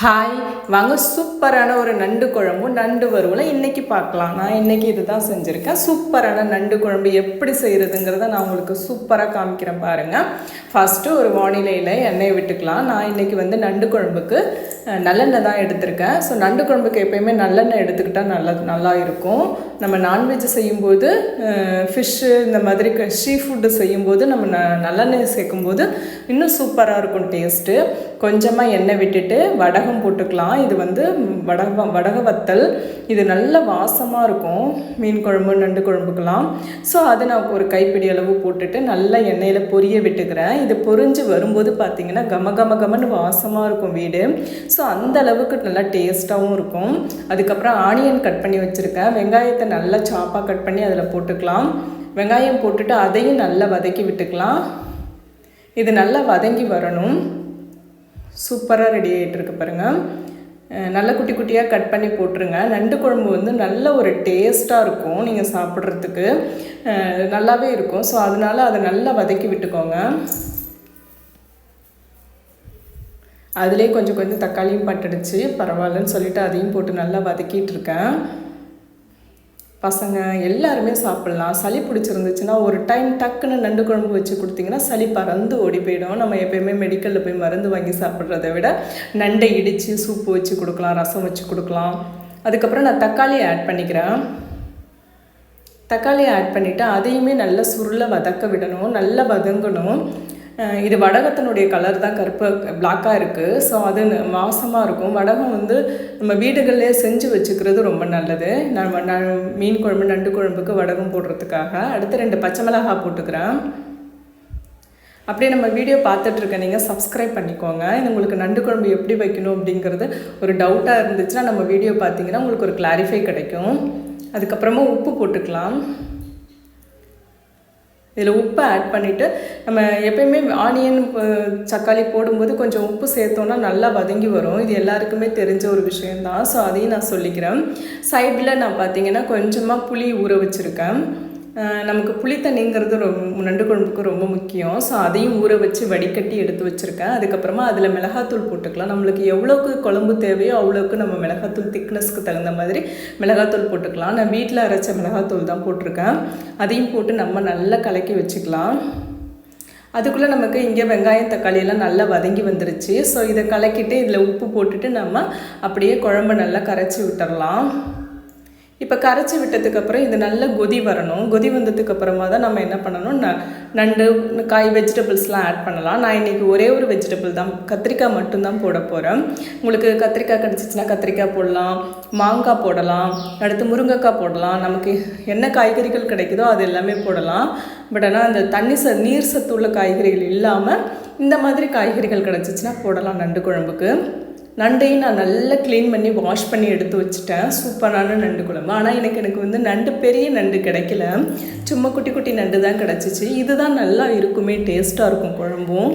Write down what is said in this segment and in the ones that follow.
Hi வாங்க சூப்பரான ஒரு நண்டு குழம்பும் நண்டு வறுவலும் இன்றைக்கி பார்க்கலாம். நான் இன்றைக்கி இது தான் செஞ்சுருக்கேன். சூப்பரான நண்டு குழம்பு எப்படி செய்கிறதுங்கிறத நான் உங்களுக்கு சூப்பராக காமிக்கிறேன் பாருங்கள். ஃபஸ்ட்டு ஒரு வானிலையில் எண்ணெயை விட்டுக்கலாம். நான் இன்றைக்கி நண்டு குழம்புக்கு நல்லெண்ணெய் தான் எடுத்திருக்கேன். ஸோ நண்டு குழம்புக்கு எப்போயுமே நல்லெண்ணெய் எடுத்துக்கிட்டால் நல்லா இருக்கும். நம்ம நான்வெஜ் செய்யும்போது ஃபிஷ்ஷு இந்த மாதிரி சீ ஃபுட்டு செய்யும்போது நம்ம நல்லெண்ணெய் சேர்க்கும்போது இன்னும் சூப்பராக இருக்கும் டேஸ்ட்டு. கொஞ்சமாக எண்ணெய் விட்டுட்டு வடகம் போட்டுக்கலாம். இது வடக வத்தல். இது நல்ல வாசமாக இருக்கும் மீன் குழம்பு நண்டு குழம்புக்கெல்லாம். ஸோ அது நான் ஒரு கைப்பிடி அளவு போட்டுட்டு நல்லா எண்ணெயில் பொரிய விட்டுக்கிறேன். இது பொரிஞ்சு வரும்போது பார்த்திங்கன்னா கமன்னு வாசமாக இருக்கும் வீடு. ஸோ அந்த அளவுக்கு நல்லா டேஸ்ட்டாகவும் இருக்கும். அதுக்கப்புறம் ஆனியன் கட் பண்ணி வச்சுருக்கேன். வெங்காயத்தை நல்லா சாப்பாக கட் பண்ணி அதில் போட்டுக்கலாம். வெங்காயம் போட்டுட்டு அதையும் நல்லா வதக்கி விட்டுக்கலாம். இது நல்லா வதங்கி வரணும். சூப்பராக ரெடி ஆகிட்டுருக்கு பாருங்கள். நல்லா குட்டி குட்டியாக கட் பண்ணி போட்டுருங்க. நண்டு குழம்பு நல்ல ஒரு டேஸ்ட்டாக இருக்கும். நீங்கள் சாப்பிட்றதுக்கு நல்லாவே இருக்கும். ஸோ அதனால் அதை நல்லா வதக்கி விட்டுக்கோங்க. அதிலே கொஞ்சம் தக்காளியும் பட்டுடுச்சு, பரவாயில்லன்னு சொல்லிவிட்டு அதையும் போட்டு நல்லா வதக்கிட்டுருக்கேன். பசங்க எல்லாருமே சாப்பிட்லாம். சளி பிடிச்சிருந்துச்சுன்னா ஒரு டைம் டக்குன்னு நண்டு குழம்பு வச்சு கொடுத்திங்கன்னா சளி பறந்து ஓடி போயிடும். நம்ம எப்போயுமே மெடிக்கலில் போய் மருந்து வாங்கி சாப்பிட்றத விட நண்டை இடித்து சூப்பு வச்சு கொடுக்கலாம், ரசம் வச்சு கொடுக்கலாம். அதுக்கப்புறம் நான் தக்காளியை ஆட் பண்ணிக்கிறேன். தக்காளியை ஆட் பண்ணிவிட்டு அதையுமே நல்லா சுருளை வதக்க விடணும், நல்லா வதங்கணும். இது வடகத்தினுடைய கலர் தான் கருப்பு பிளாக்காக இருக்குது. ஸோ அது வாசமாக இருக்கும். வடகம் நம்ம வீடுகளிலே செஞ்சு வச்சுக்கிறது ரொம்ப நல்லது. நான் மீன் குழம்பு நண்டு குழம்புக்கு வடகம் போடுறதுக்காக. அடுத்து 2 பச்சை மிளகாய் போட்டுக்கிறேன். அப்படியே நம்ம வீடியோ பார்த்துட்ருக்க நீங்கள் சப்ஸ்கிரைப் பண்ணிக்கோங்க. இது உங்களுக்கு நண்டு குழம்பு எப்படி வைக்கணும் அப்படிங்கிறது ஒரு டவுட்டாக இருந்துச்சுன்னா நம்ம வீடியோ பார்த்தீங்கன்னா உங்களுக்கு ஒரு கிளாரிஃபை கிடைக்கும். அதுக்கப்புறமா உப்பு போட்டுக்கலாம். இதில் உப்பை ஆட் பண்ணிவிட்டு நம்ம எப்போயுமே ஆனியன் தக்காளி போடும்போது கொஞ்சம் உப்பு சேர்த்தோன்னா நல்லா வதங்கி வரும். இது எல்லாருக்குமே தெரிஞ்ச ஒரு விஷயந்தான். ஸோ அதையும் நான் சொல்லிக்கிறேன். சைடில் நான் பார்த்தீங்கன்னா கொஞ்சமாக புளி ஊற வச்சுருக்கேன். நமக்கு புளி தண்ணிங்கிறது நண்டு குழம்புக்கு ரொம்ப முக்கியம். ஸோ அதையும் ஊற வச்சு வடிகட்டி எடுத்து வச்சுருக்கேன். அதுக்கப்புறமா அதில் மிளகாத்தூள் போட்டுக்கலாம். நம்மளுக்கு எவ்வளோக்கு குழம்பு தேவையோ அவ்வளோக்கு நம்ம மிளகாத்தூள் திக்னஸ்க்கு தகுந்த மாதிரி மிளகாத்தூள் போட்டுக்கலாம். நான் வீட்டில் அரைச்ச மிளகாத்தூள் தான் போட்டிருக்கேன். அதையும் போட்டு நம்ம நல்லா கலக்கி வச்சுக்கலாம். அதுக்குள்ளே நமக்கு இங்கே வெங்காயம் தக்காளியெல்லாம் நல்லா வதங்கி வந்துருச்சு. ஸோ இதை கலக்கிட்டு இதில் உப்பு போட்டுட்டு நம்ம அப்படியே குழம்பு நல்லா கரைச்சி விட்டுடலாம். இப்போ கரைச்சி விட்டதுக்கப்புறம் இது நல்ல கொதி வரணும். கொதி வந்ததுக்கப்புறமா தான் நம்ம என்ன பண்ணணும், நண்டு காய் வெஜிடபிள்ஸ்லாம் ஆட் பண்ணலாம். நான் இன்றைக்கி ஒரே ஒரு வெஜிடபிள் தான், கத்திரிக்காய் மட்டும்தான் போட போகிறேன். உங்களுக்கு கத்திரிக்காய் கிடச்சிச்சின்னா கத்திரிக்காய் போடலாம், மாங்காய் போடலாம், அடுத்து முருங்கைக்காய் போடலாம். நமக்கு என்ன காய்கறிகள் கிடைக்குதோ அது எல்லாமே போடலாம். பட் ஆனால் அந்த நீர் சத்து உள்ள காய்கறிகள் இல்லாமல் இந்த மாதிரி காய்கறிகள் கிடச்சிச்சின்னா போடலாம் நண்டு குழம்புக்கு. நண்டையும் நான் நல்லா க்ளீன் பண்ணி வாஷ் பண்ணி எடுத்து வச்சுட்டேன். சூப்பரான நண்டு குழம்பு. ஆனால் எனக்கு நண்டு பெரிய நண்டு கிடைக்கல, சும்மா குட்டி குட்டி நண்டு தான் கிடச்சிச்சு. இதுதான் நல்லா இருக்குமே, டேஸ்ட்டாக இருக்கும் குழம்பும்.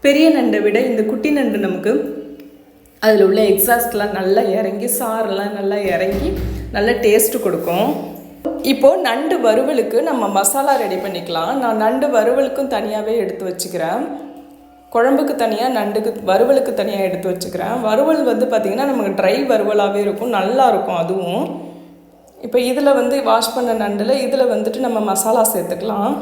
பெரிய நண்டை விட இந்த குட்டி நண்டு நமக்கு அதில் உள்ள எக்ஸாஸ்ட்லாம் நல்லா இறங்கி, சாரெல்லாம் நல்லா இறங்கி நல்லா டேஸ்ட்டு கொடுக்கும். இப்போது நண்டு வறுவலுக்கு நம்ம மசாலா ரெடி பண்ணிக்கலாம். நான் நண்டு வறுவலுக்கும் தனியாகவே எடுத்து வச்சுக்கிறேன். குழம்புக்கு தனியாக, நண்டுக்கு வறுவலுக்கு தனியாக எடுத்து வச்சுக்கிறேன். வறுவல் பார்த்திங்கன்னா நமக்கு ட்ரை வறுவலாகவே இருக்கும், நல்லாயிருக்கும் அதுவும். இப்போ இதில் வாஷ் பண்ண நண்டில் இதில் நம்ம மசாலா சேர்த்துக்கலாம்.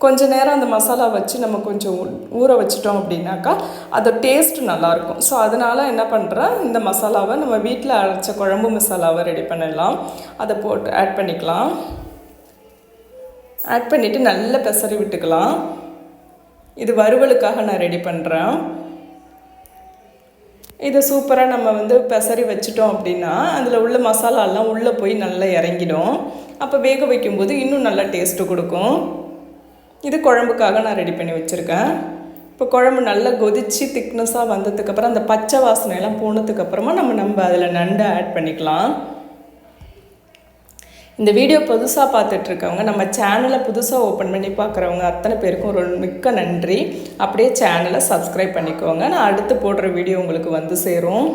கொஞ்ச நேரம் அந்த மசாலா வச்சு நம்ம கொஞ்சம் ஊற வச்சிட்டோம் அப்படின்னாக்கா அது டேஸ்ட் நல்லாயிருக்கும். ஸோ அதனால் என்ன பண்ணுறேன், இந்த மசாலாவை நம்ம வீட்டில் அரைச்ச குழம்பு மசாலாவை ரெடி பண்ணிடலாம். அதை போட்டு ஆட் பண்ணிக்கலாம். ஆட் பண்ணிவிட்டு நல்லா பெசரி விட்டுக்கலாம். இது வறுவலுக்காக நான் ரெடி பண்ணுறேன். இதை சூப்பராக நம்ம பெசரி வச்சிட்டோம் அப்படின்னா அதில் உள்ள மசாலாலாம் உள்ளே போய் நல்லா இறங்கிடும். அப்போ வேக வைக்கும்போது இன்னும் நல்லா டேஸ்ட்டு கொடுக்கும். இது குழம்புக்காக நான் ரெடி பண்ணி வச்சுருக்கேன். இப்போ குழம்பு நல்லா கொதித்து திக்னஸாக வந்ததுக்கப்புறம் அந்த பச்சை வாசனையெல்லாம் போனதுக்கப்புறமா நம்ம அதில் நண்டை ஆட் பண்ணிக்கலாம். இந்த வீடியோ புதுசாக பார்த்துட்ருக்கவங்க, நம்ம சேனலை புதுசாக ஓப்பன் பண்ணி பார்க்குறவங்க அத்தனை பேருக்கும் ஒரு மிக்க நன்றி. அப்படியே சேனலை சப்ஸ்கிரைப் பண்ணிக்கோங்க. நான் அடுத்து போடுற வீடியோ உங்களுக்கு சேரும்.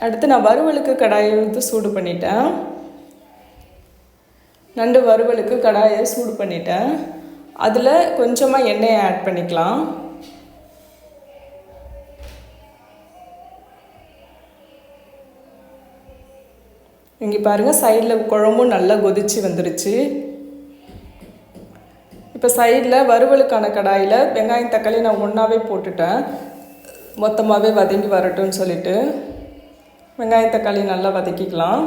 அடுத்து நான் வறுவலுக்கு கடாயை சூடு பண்ணிட்டேன். நண்டு வறுவலுக்கு கடாயை சூடு பண்ணிட்டேன். அதில் கொஞ்சமாக எண்ணெயை ஆட் பண்ணிக்கலாம். இங்கே பாருங்கள், சைடில் குழம்பும் நல்லா கொதிச்சு வந்துருச்சு. இப்போ சைடில் வறுவலுக்கான கடாயில் வெங்காயம் தக்காளி நான் ஒன்றாவே போட்டுட்டேன், மொத்தமாகவே வதங்கி வரட்டும்னு சொல்லிட்டு. வெங்காயம் தக்காளி நல்லா வதக்கிக்கலாம்.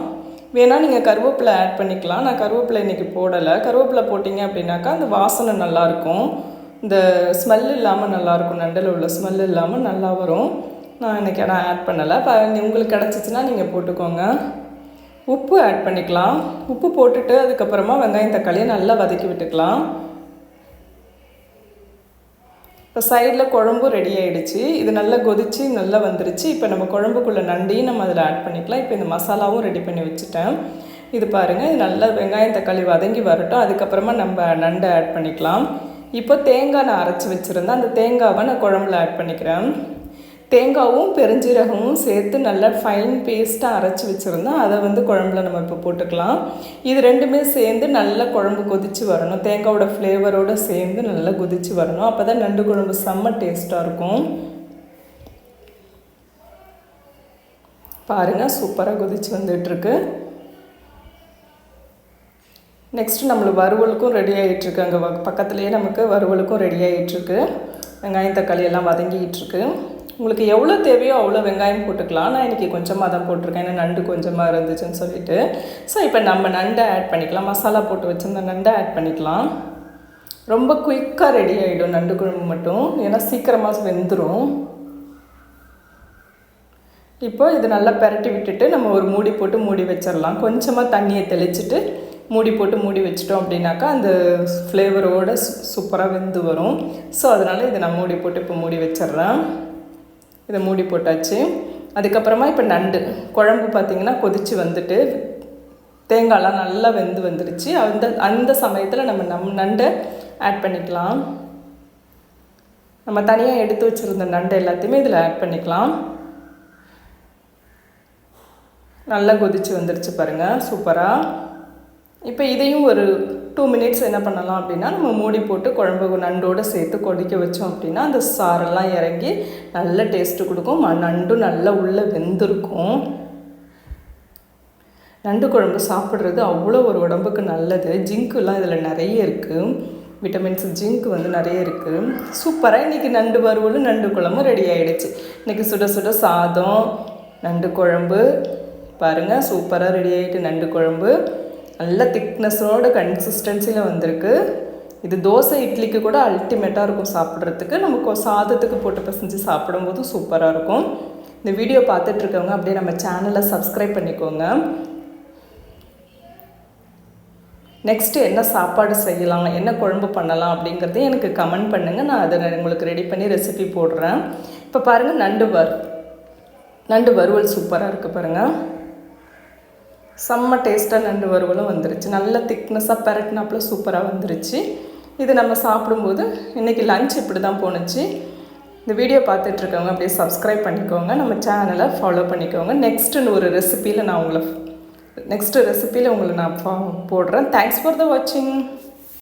வேணால் நீங்கள் கருவேப்பிலை ஆட் பண்ணிக்கலாம். நான் கருவேப்பிலை இன்றைக்கி போடலை. கருவேப்பிலை போட்டிங்க அப்படின்னாக்கா அந்த வாசனை நல்லாயிருக்கும், இந்த ஸ்மெல் இல்லாமல் நல்லாயிருக்கும், நண்டில் உள்ள ஸ்மெல் இல்லாமல் நல்லா வரும். நான் இன்றைக்கி ஆனால் ஆட் பண்ணலை. உங்களுக்கு கிடச்சிச்சின்னா நீங்கள் போட்டுக்கோங்க. உப்பு ஆட் பண்ணிக்கலாம். உப்பு போட்டுட்டு அதுக்கப்புறமா வெங்காயம் தக்காளியை நல்லா வதக்கி விட்டுக்கலாம். இப்போ சைடில் குழம்பும் ரெடி ஆகிடுச்சு. இது நல்லா கொதித்து நல்லா வந்துருச்சு. இப்போ நம்ம குழம்புக்குள்ளே நண்டையும் நம்ம அதில் ஆட் பண்ணிக்கலாம். இப்போ இந்த மசாலாவும் ரெடி பண்ணி வச்சுட்டேன். இது பாருங்கள், இது நல்லா வெங்காயம் தக்காளி வதங்கி வரட்டும். அதுக்கப்புறமா நம்ம நண்டை ஆட் பண்ணிக்கலாம். இப்போ தேங்காய் நான் அரைச்சி வச்சுருந்தேன், அந்த தேங்காவை நான் குழம்புல ஆட் பண்ணிக்கிறேன். தேங்காவும் பெருஞ்சீரகமும் சேர்த்து நல்லா ஃபைன் பேஸ்ட்டாக அரைச்சி வச்சுருந்தேன், அதை குழம்புல நம்ம இப்போ போட்டுக்கலாம். இது ரெண்டுமே சேர்ந்து நல்லா குழம்பு கொதித்து வரணும். தேங்காவோட ஃப்ளேவரோடு சேர்ந்து நல்லா கொதித்து வரணும். அப்போ தான் நண்டு குழம்பு செம்ம டேஸ்ட்டாக இருக்கும். பாருங்கள், சூப்பராக கொதித்து வந்துட்டுருக்கு. நெக்ஸ்ட்டு நம்மளுக்கு வறுவலுக்கும் ரெடி ஆகிட்டுருக்கு. அங்கே பக்கத்துலேயே நமக்கு வறுவலுக்கும் ரெடி ஆகிட்டுருக்கு. வெங்காயம் தக்காளி எல்லாம் வதங்கிட்டுருக்கு. உங்களுக்கு எவ்வளோ தேவையோ அவ்வளோ வெங்காயம் போட்டுக்கலாம். நான் இன்றைக்கி கொஞ்சமாக தான் போட்டிருக்கேன், ஏன்னா நண்டு கொஞ்சமாக இருந்துச்சுன்னு சொல்லிட்டு. ஸோ இப்போ நம்ம நண்டை ஆட் பண்ணிக்கலாம். மசாலா போட்டு வச்சுருந்த நண்டை ஆட் பண்ணிக்கலாம். ரொம்ப குயிக்காக ரெடி ஆகிடும் நண்டு குழம்பு மட்டும், ஏன்னா சீக்கிரமாக வெந்துடும். இப்போ இது நல்லா பெரட்டி விட்டுட்டு நம்ம ஒரு மூடி போட்டு மூடி வச்சிடலாம். கொஞ்சமாக தண்ணியை தெளிச்சுட்டு மூடி போட்டு மூடி வச்சிட்டோம் அப்படின்னாக்கா அந்த ஃப்ளேவரோடு சூப்பராக வெந்து வரும். ஸோ அதனால் இதை நான் மூடி போட்டு இப்போ மூடி வச்சிட்றேன். இதை மூடி போட்டாச்சு. அதுக்கப்புறமா இப்போ நண்டு குழம்பு பார்த்திங்கன்னா கொதித்து வந்துட்டு தேங்காயெலாம் நல்லா வெந்து வந்துடுச்சு. அந்த சமயத்தில் நம்ம நண்டை ஆட் பண்ணிக்கலாம். நம்ம தனியாக எடுத்து வச்சுருந்த நண்டை எல்லாத்தையுமே இதில் ஆட் பண்ணிக்கலாம். நல்லா கொதித்து வந்துடுச்சு பாருங்கள், சூப்பராக. இப்போ இதையும் ஒரு 2 மினிட்ஸ் என்ன பண்ணலாம் அப்படின்னா, நம்ம மூடி போட்டு குழம்பு நண்டோடு சேர்த்து கொதிக்க வச்சோம் அப்படின்னா அந்த சாரெல்லாம் இறங்கி நல்ல டேஸ்ட்டு கொடுக்கும். நண்டும் நல்லா உள்ளே வெந்திருக்கும். நண்டு குழம்பு சாப்பிட்றது அவ்வளோ ஒரு உடம்புக்கு நல்லது. ஜிங்க்குலாம் இதில் நிறைய இருக்குது, விட்டமின்ஸ் ஜிங்க் நிறைய இருக்குது. சூப்பராக இன்றைக்கி நண்டு வறுவலும் நண்டு குழம்பும் ரெடி ஆகிடுச்சு. இன்றைக்கி சுட சுட சாதம், நண்டு குழம்பு பாருங்கள், சூப்பராக ரெடி ஆகிட்டு. நண்டு குழம்பு நல்ல திக்னஸோட கன்சிஸ்டன்சியில் வந்திருக்கு. இது தோசை இட்லிக்கு கூட அல்டிமேட்டாக இருக்கும் சாப்பிட்றதுக்கு. நமக்கு சாதத்துக்கு போட்டு பசஞ்சு சாப்பிடும்போது சூப்பராக இருக்கும். இந்த வீடியோ பார்த்துட்ருக்கவங்க அப்படியே நம்ம சேனலை சப்ஸ்கிரைப் பண்ணிக்கோங்க. நெக்ஸ்ட்டு என்ன சாப்பாடு செய்யலாம், என்ன குழம்பு பண்ணலாம் அப்படிங்கிறதையும் எனக்கு கமெண்ட் பண்ணுங்கள். நான் அதை உங்களுக்கு ரெடி பண்ணி ரெசிபி போடுறேன். இப்போ பாருங்கள், நண்டு வறுவல் சூப்பராக இருக்குது பாருங்கள். செம்ம டேஸ்ட்டாக நண்டு வறுவலும் வந்துருச்சு. நல்ல திக்னஸாக பெரட்டினாப்பில் சூப்பராக வந்துருச்சு. இது நம்ம சாப்பிடும்போது இன்றைக்கி லஞ்ச் இப்படி தான் போணுச்சு. இந்த வீடியோ பார்த்துட்ருக்கவங்க அப்படியே சப்ஸ்கிரைப் பண்ணிக்கோங்க, நம்ம சேனலை ஃபாலோ பண்ணிக்கோங்க. நெக்ஸ்ட்டு ஒரு ரெசிப்பியில் நான் உங்களை நெக்ஸ்ட்டு ரெசிப்பியில் உங்களை நான் போடுறேன். தேங்க்ஸ் ஃபார் த வாட்சிங்.